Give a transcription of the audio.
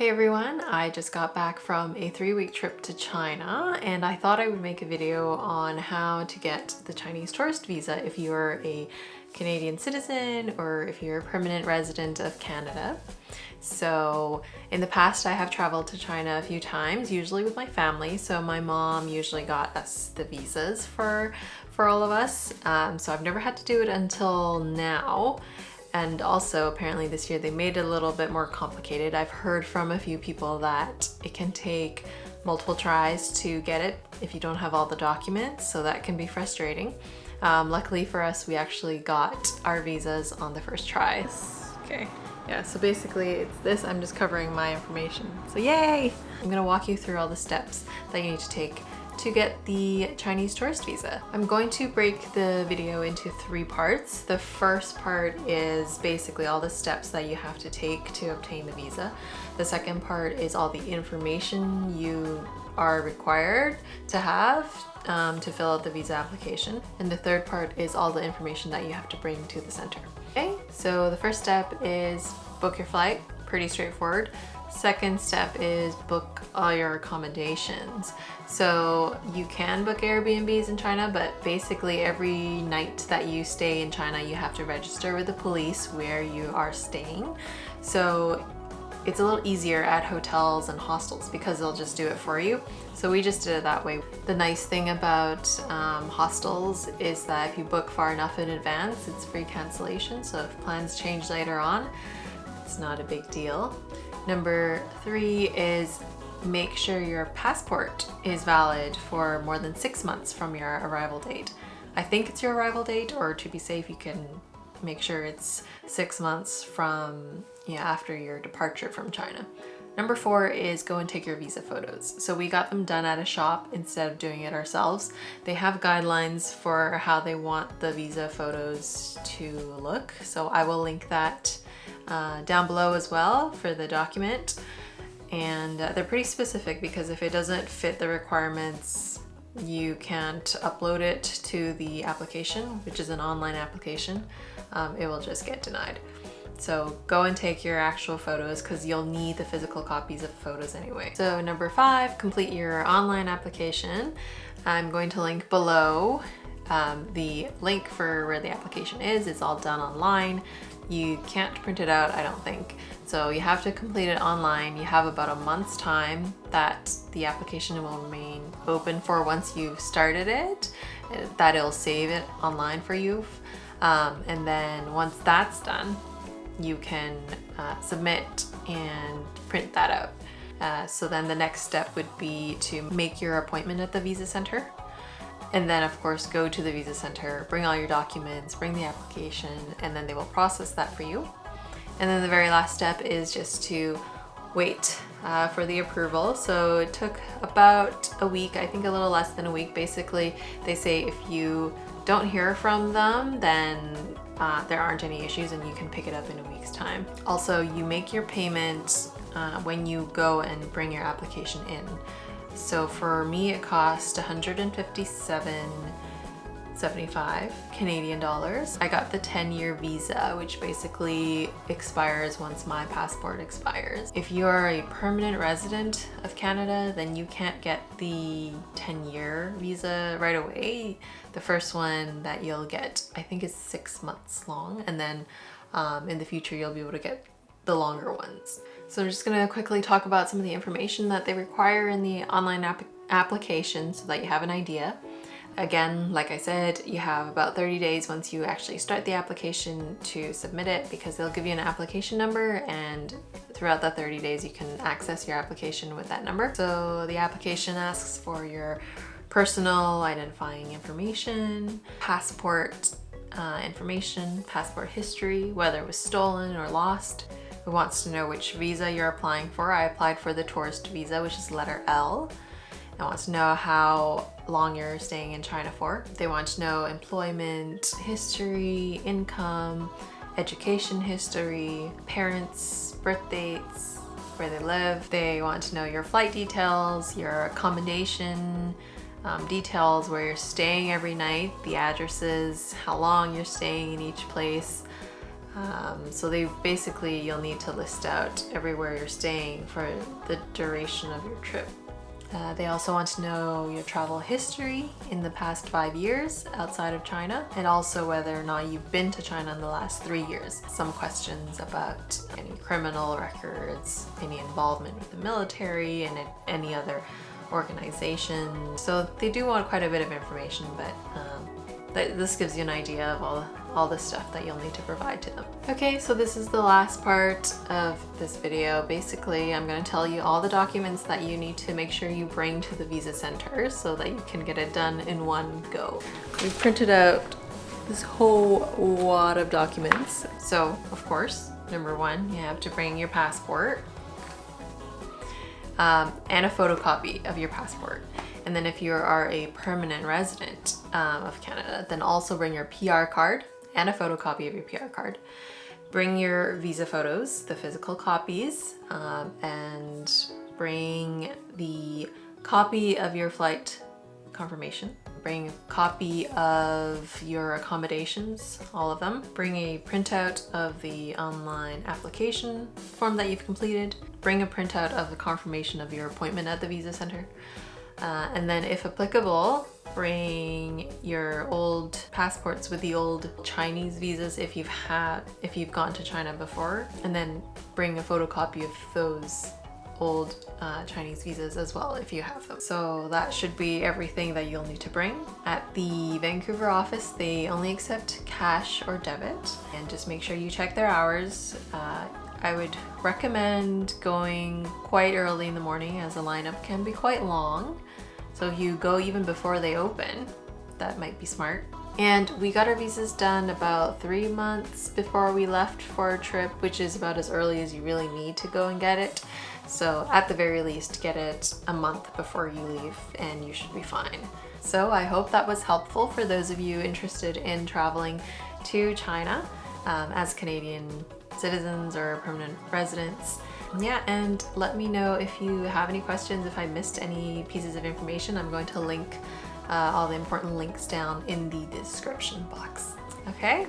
Hey everyone, I just got back from a 3-week trip to China and I thought I would make a video on how to get the Chinese tourist visa if you're a Canadian citizen or if you're a permanent resident of Canada. So in the past I have traveled to China a few times, usually with my family. So my mom usually got us the visas for all of us. So I've never had to do it until now. And also apparently this year they made it a little bit more complicated. I've heard from a few people that it can take multiple tries to get it if you don't have all the documents, so that can be frustrating. Luckily for us, we actually got our visas on the first try. Okay, yeah, so basically it's this. I'm just covering my information. So yay! I'm gonna walk you through all the steps that you need to take to get the Chinese tourist visa. I'm going to break the video into 3 parts. The first part is basically all the steps that you have to take to obtain the visa. The second part is all the information you are required to have to fill out the visa application. And the third part is all the information that you have to bring to the center. Okay, so the first step is book your flight, pretty straightforward. Second step is book all your accommodations. So you can book Airbnbs in China, but basically every night that you stay in China, you have to register with the police where you are staying. So it's a little easier at hotels and hostels because they'll just do it for you. So we just did it that way. The nice thing about hostels is that if you book far enough in advance, it's free cancellation. So if plans change later on, it's not a big deal. Number 3 is make sure your passport is valid for more than 6 months from your arrival date. I think it's your arrival date, or to be safe, you can make sure it's 6 months from after your departure from China. Number 4 is go and take your visa photos. So we got them done at a shop instead of doing it ourselves. They have guidelines for how they want the visa photos to look. So I will link that down below as well for the document. And they're pretty specific because if it doesn't fit the requirements, you can't upload it to the application, which is an online application. It will just get denied. So go and take your actual photos because you'll need the physical copies of photos anyway. So number 5, complete your online application. I'm going to link below the link for where the application is. It's all done online. You can't print it out, I don't think. So you have to complete it online. You have about a month's time that the application will remain open for once you've started it, that it'll save it online for you. And then once that's done, you can submit and print that out. So then the next step would be to make your appointment at the visa center. And then of course go to the visa center, bring all your documents, bring the application, and then they will process that for you. And then the very last step is just to wait for the approval. So it took about a week, I think a little less than a week. Basically, they say if you don't hear from them, then there aren't any issues and you can pick it up in a week's time. Also, you make your payment when you go and bring your application in. So for me, it cost $157.75 Canadian dollars. I got the 10-year visa, which basically expires once my passport expires. If you are a permanent resident of Canada, then you can't get the 10-year visa right away. The first one that you'll get, I think, is 6 months long, and then in the future you'll be able to get the longer ones. So I'm just gonna quickly talk about some of the information that they require in the online application so that you have an idea. Again, like I said, you have about 30 days once you actually start the application to submit it, because they'll give you an application number, and throughout the 30 days you can access your application with that number. So the application asks for your personal identifying information, passport information, passport history, whether it was stolen or lost. It wants to know which visa you're applying for. I applied for the tourist visa, which is letter L. It wants to know how long you're staying in China for. They want to know employment history, income, education history, parents' birth dates, where they live. They want to know your flight details, your accommodation details, where you're staying every night, the addresses, how long you're staying in each place, So you'll need to list out everywhere you're staying for the duration of your trip. They also want to know your travel history in the past 5 years outside of China, and also whether or not you've been to China in the last 3 years. Some questions about any criminal records, any involvement with the military, and any other organization. So they do want quite a bit of information, but this gives you an idea of all the stuff that you'll need to provide to them. Okay, so this is the last part of this video. Basically, I'm going to tell you all the documents that you need to make sure you bring to the visa center so that you can get it done in one go. We printed out this whole wad of documents. So, of course, number one, you have to bring your passport and a photocopy of your passport. And then if you are a permanent resident of Canada, then also bring your PR card and a photocopy of your PR card. Bring your visa photos, the physical copies, and bring the copy of your flight confirmation. Bring a copy of your accommodations, all of them. Bring a printout of the online application form that you've completed. Bring a printout of the confirmation of your appointment at the visa center. And then if applicable, bring your old passports with the old Chinese visas if you've gone to China before, and then bring a photocopy of those old Chinese visas as well if you have them. So that should be everything that you'll need to bring. At the Vancouver office, they only accept cash or debit, and just make sure you check their hours. I would recommend going quite early in the morning, as the lineup can be quite long. So if you go even before they open, that might be smart. And we got our visas done about 3 months before we left for our trip, which is about as early as you really need to go and get it. So at the very least, get it a month before you leave and you should be fine. So I hope that was helpful for those of you interested in traveling to China as Canadian citizens or permanent residents. Yeah, and let me know if you have any questions, if I missed any pieces of information. I'm going to link all the important links down in the description box. Okay,